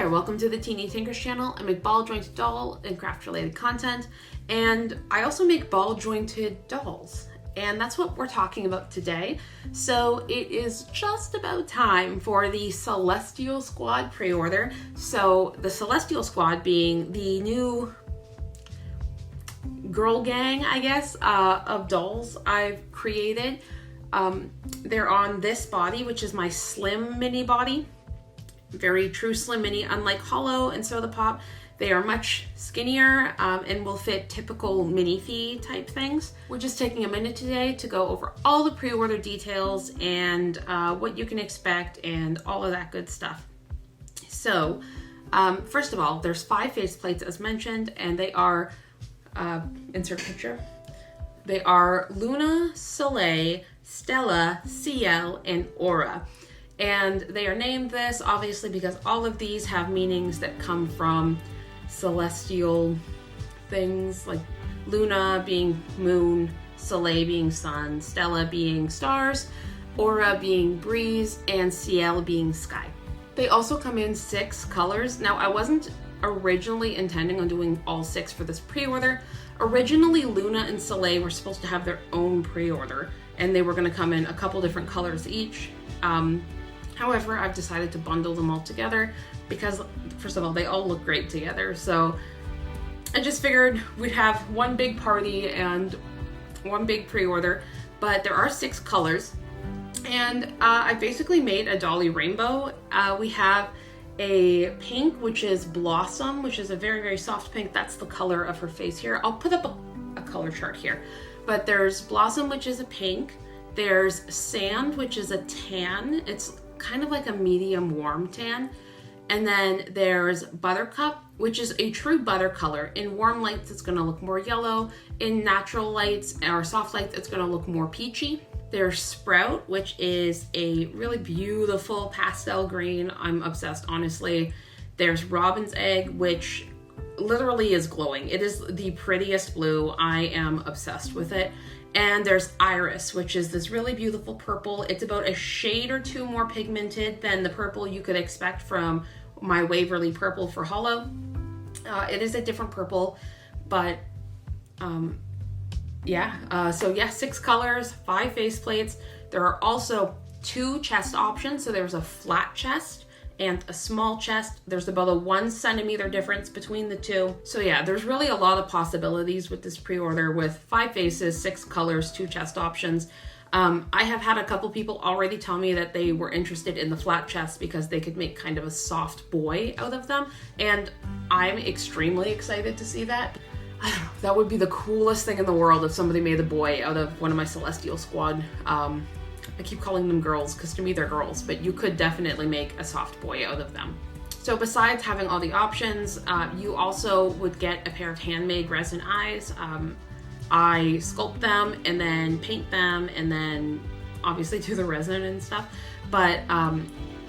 there, welcome to the Teeny Tinkers channel. I make ball jointed doll and craft related content, and I also make ball jointed dolls, and that's what we're talking about today. So it is just about time for the Celestial Squad pre-order. So the Celestial Squad being the new girl gang, I guess, of dolls I've created. They're on this body, which is my slim mini body. Very true slim mini, unlike Hollow and Soda Pop. They are much skinnier and will fit typical minifee type things. We're just taking a minute today to go over all the pre-order details and what you can expect and all of that good stuff. So first of all, there's 5 faceplates as mentioned, and they are, insert picture. They are Luna, Soleil, Stella, Ciel, and Aura. And they are named this obviously because all of these have meanings that come from celestial things, like Luna being moon, Soleil being sun, Stella being stars, Aura being breeze, and Ciel being sky. They also come in 6 colors. Now, I wasn't originally intending on doing all 6 for this pre-order. Originally, Luna and Soleil were supposed to have their own pre-order, and they were going to come in a couple different colors each. However, I've decided to bundle them all together because, first of all, they all look great together. So I just figured we'd have one big party and one big pre-order, but there are 6 colors. And I basically made a dolly rainbow. We have a pink, which is Blossom, which is a very, very soft pink. That's the color of her face here. I'll put up a color chart here. But there's Blossom, which is a pink. There's Sand, which is a tan. It's kind of like a medium warm tan. And then there's Buttercup, which is a true butter color. In warm lights, it's gonna look more yellow. In natural lights or soft lights, it's gonna look more peachy. There's Sprout, which is a really beautiful pastel green. I'm obsessed, honestly. There's Robin's Egg, which literally is glowing. It is the prettiest blue. I am obsessed with it. And there's Iris, which is this really beautiful purple. It's about a shade or 2 more pigmented than the purple you could expect from my Waverly purple for Hollow. It is a different purple, but yeah. So yeah, 6 colors, 5 faceplates. There are also 2 chest options. So there's a flat chest and a small chest. There's about a 1 centimeter difference between the 2. So yeah, there's really a lot of possibilities with this pre-order with 5 faces, 6 colors, 2 chest options. I have had a couple people already tell me that they were interested in the flat chest because they could make kind of a soft boy out of them. And I'm extremely excited to see that. I don't know, that would be the coolest thing in the world if somebody made a boy out of one of my Celestial Squad. I keep calling them girls because to me they're girls, but you could definitely make a soft boy out of them. So besides having all the options, you also would get a pair of handmade resin eyes. I sculpt them and then paint them and then obviously do the resin and stuff. But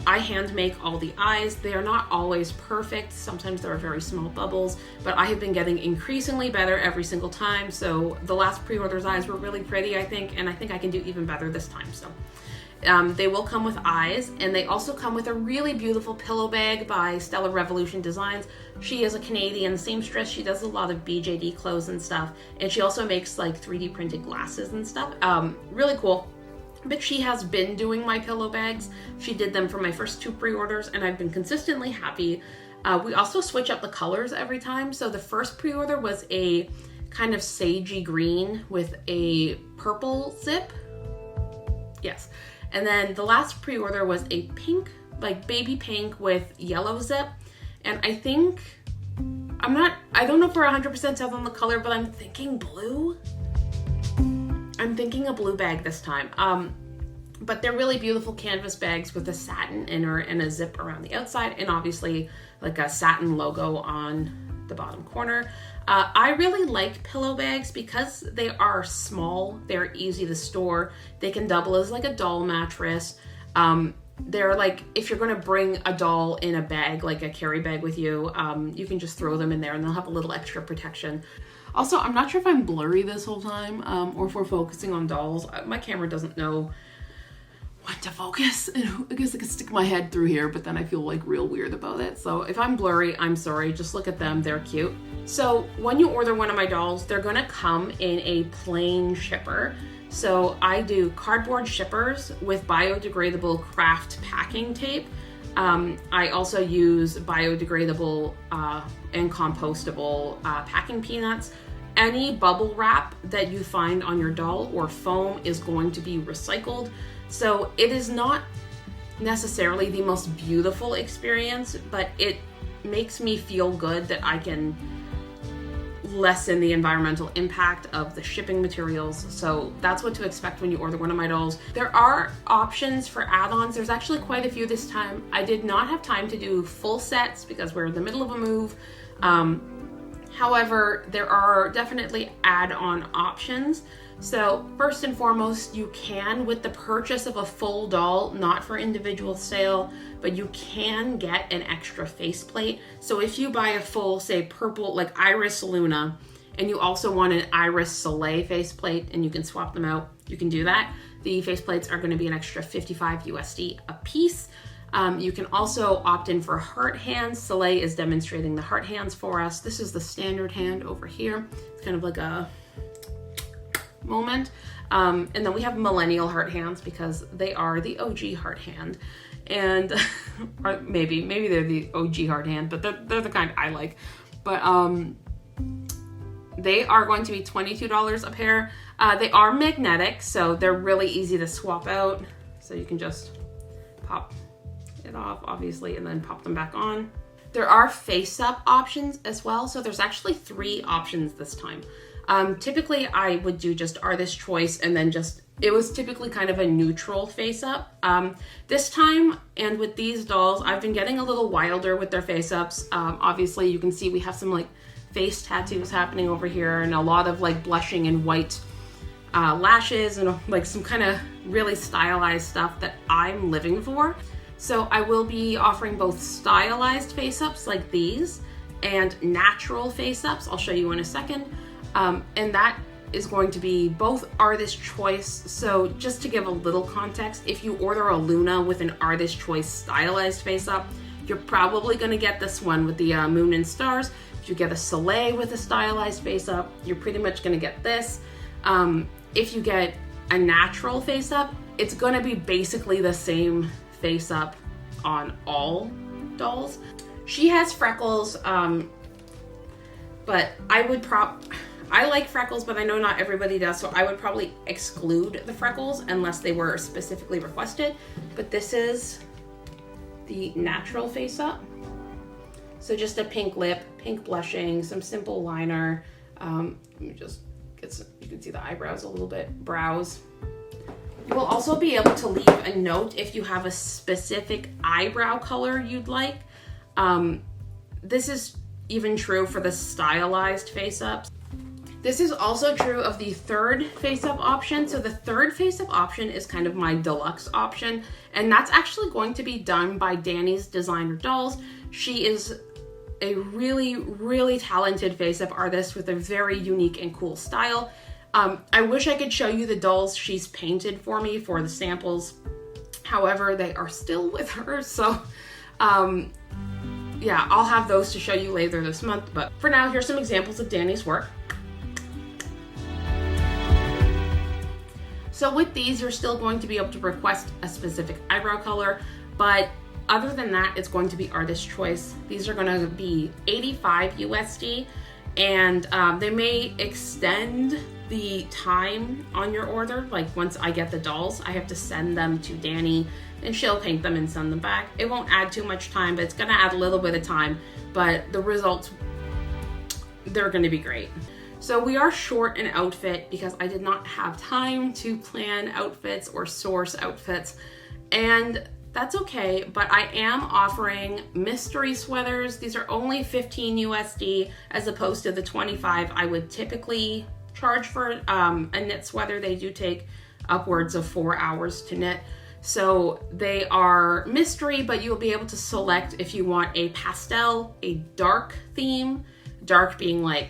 I hand make all the eyes. They are not always perfect. Sometimes there are very small bubbles, but I have been getting increasingly better every single time. So the last pre-order's eyes were really pretty, I think, and I think I can do even better this time. So they will come with eyes, and they also come with a really beautiful pillow bag by Stellar Revolution Designs. She is a Canadian seamstress. She does a lot of BJD clothes and stuff, and she also makes like 3D printed glasses and stuff. Really cool. But she has been doing my pillow bags. She did them for my first 2 pre-orders, and I've been consistently happy. We also switch up the colors every time. So the first pre-order was a kind of sagey green with a purple zip. Yes. And then the last pre-order was a pink, like baby pink with yellow zip. And I think, I don't know if we're 100% set on the color, but I'm thinking blue. I'm thinking a blue bag this time. But they're really beautiful canvas bags with a satin inner and a zip around the outside, and obviously like a satin logo on the bottom corner. I really like pillow bags because they are small, they're easy to store, they can double as like a doll mattress. They're like, if you're going to bring a doll in a bag, like a carry bag with you, you can just throw them in there and they'll have a little extra protection. Also, I'm not sure if I'm blurry this whole time or if we're focusing on dolls. My camera doesn't know want to focus. And I guess I could stick my head through here, but then I feel like real weird about it. So if I'm blurry, I'm sorry. Just look at them. They're cute. So when you order one of my dolls, they're gonna come in a plain shipper. So I do cardboard shippers with biodegradable craft packing tape. I also use biodegradable and compostable packing peanuts. Any bubble wrap that you find on your doll or foam is going to be recycled. So it is not necessarily the most beautiful experience, but it makes me feel good that I can lessen the environmental impact of the shipping materials. So that's what to expect when you order one of my dolls. There are options for add-ons. There's actually quite a few this time. I did not have time to do full sets because we're in the middle of a move. However, there are definitely add-on options. So first and foremost, you can, with the purchase of a full doll, not for individual sale, but you can get an extra faceplate. So if you buy a full, say purple, like Iris Luna, and you also want an Iris Soleil faceplate and you can swap them out, you can do that. The faceplates are gonna be an extra 55 USD a piece. You can also opt in for heart hands. Soleil is demonstrating the heart hands for us. This is the standard hand over here. It's kind of like a moment. And then we have millennial heart hands because they are the OG heart hand. And or maybe they're the OG heart hand, but they're the kind I like. But they are going to be $22 a pair. They are magnetic, so they're really easy to swap out. So you can just pop it off, obviously, and then pop them back on. There are face-up options as well. So there's actually 3 options this time. Typically I would do just artist choice and then it was typically kind of a neutral face up. This time, and with these dolls, I've been getting a little wilder with their face ups. Obviously you can see we have some like face tattoos happening over here and a lot of like blushing and white lashes and like some kind of really stylized stuff that I'm living for. So I will be offering both stylized face ups like these and natural face ups. I'll show you in a second. And that is going to be both artist choice. So just to give a little context, if you order a Luna with an artist choice stylized face up, you're probably going to get this one with the moon and stars. If you get a Soleil with a stylized face up, you're pretty much going to get this. If you get a natural face up, it's going to be basically the same face up on all dolls. She has freckles, but I like freckles, but I know not everybody does, so I would probably exclude the freckles unless they were specifically requested. But this is the natural face up. So just a pink lip, pink blushing, some simple liner. Let me just get some, you can see the eyebrows a little bit, brows. You will also be able to leave a note if you have a specific eyebrow color you'd like. This is even true for the stylized face ups. This is also true of the third face-up option. So the third face-up option is kind of my deluxe option, and that's actually going to be done by Danni's Designer Dolls. She is a really, really talented face-up artist with a very unique and cool style. I wish I could show you the dolls she's painted for me for the samples. However, they are still with her, so yeah, I'll have those to show you later this month. But for now, here's some examples of Danni's work. So with these, you're still going to be able to request a specific eyebrow color, but other than that, it's going to be artist choice. These are going to be 85 USD, and they may extend the time on your order. Like once I get the dolls, I have to send them to Danni and she'll paint them and send them back. It won't add too much time, but it's going to add a little bit of time, but the results, they're going to be great. So we are short an outfit because I did not have time to plan outfits or source outfits, and that's okay, but I am offering mystery sweaters. These are only 15 USD as opposed to the 25 I would typically charge for a knit sweater. They do take upwards of 4 hours to knit. So they are mystery, but you'll be able to select if you want a pastel, a dark theme, dark being like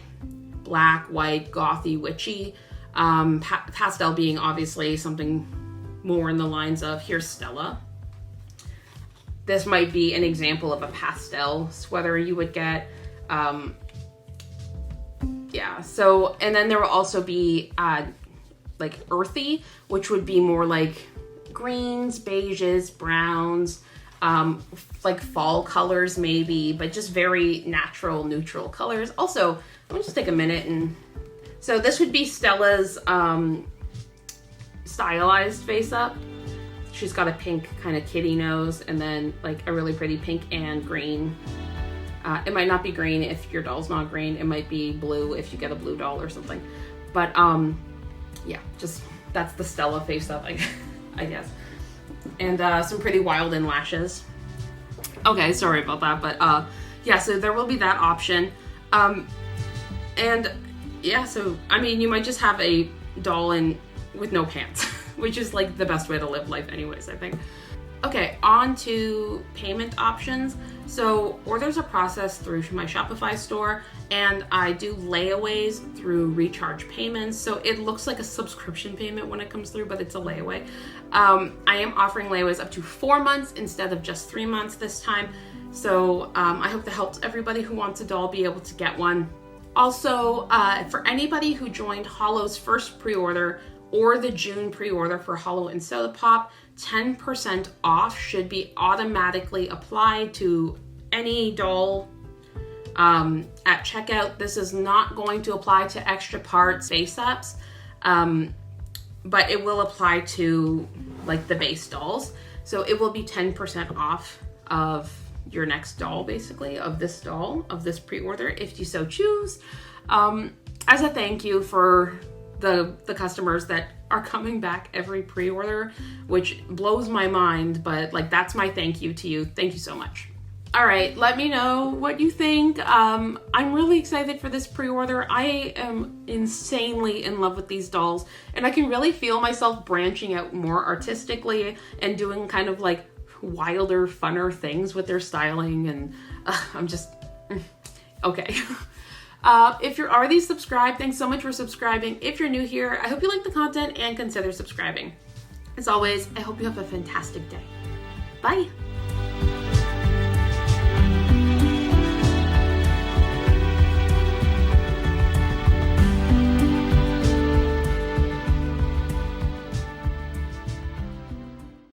black, white, gothy, witchy, pastel being obviously something more in the lines of, here's Stella. This might be an example of a pastel sweater you would get. Yeah, so, and then there will also be like earthy, which would be more like greens, beiges, browns, like fall colors maybe, but just very natural, neutral colors. Also, let me just take a minute and, so this would be Stella's stylized face up. She's got a pink kind of kitty nose and then like a really pretty pink and green. It might not be green if your doll's not green. It might be blue if you get a blue doll or something. But yeah, just that's the Stella face up, I guess. And some pretty wild in lashes. Okay, sorry about that, but yeah, so there will be that option. And yeah, so I mean, you might just have a doll with no pants, which is like the best way to live life anyways, I think. Okay, on to payment options. So orders are processed through my Shopify store, and I do layaways through recharge payments. So it looks like a subscription payment when it comes through, but it's a layaway. I am offering layaways up to 4 months instead of just 3 months this time. So I hope that helps everybody who wants a doll be able to get one. Also, for anybody who joined Hollow's first pre-order or the June pre-order for Hollow and Soda Pop, 10% off should be automatically applied to any doll at checkout. This is not going to apply to extra parts, Faceups, but it will apply to like the base dolls. So it will be 10% off of your next doll, basically, of this doll, of this pre-order, if you so choose, as a thank you for the customers that are coming back every pre-order, which blows my mind, but like that's my thank you to you. Thank you so much. All right, let me know what you think. I'm really excited for this pre-order. I am insanely in love with these dolls, and I can really feel myself branching out more artistically and doing kind of like wilder, funner things with their styling, and I'm just okay. If you're already subscribed, thanks so much for subscribing. If you're new here, I hope you like the content and consider subscribing. As always, I hope you have a fantastic day. Bye.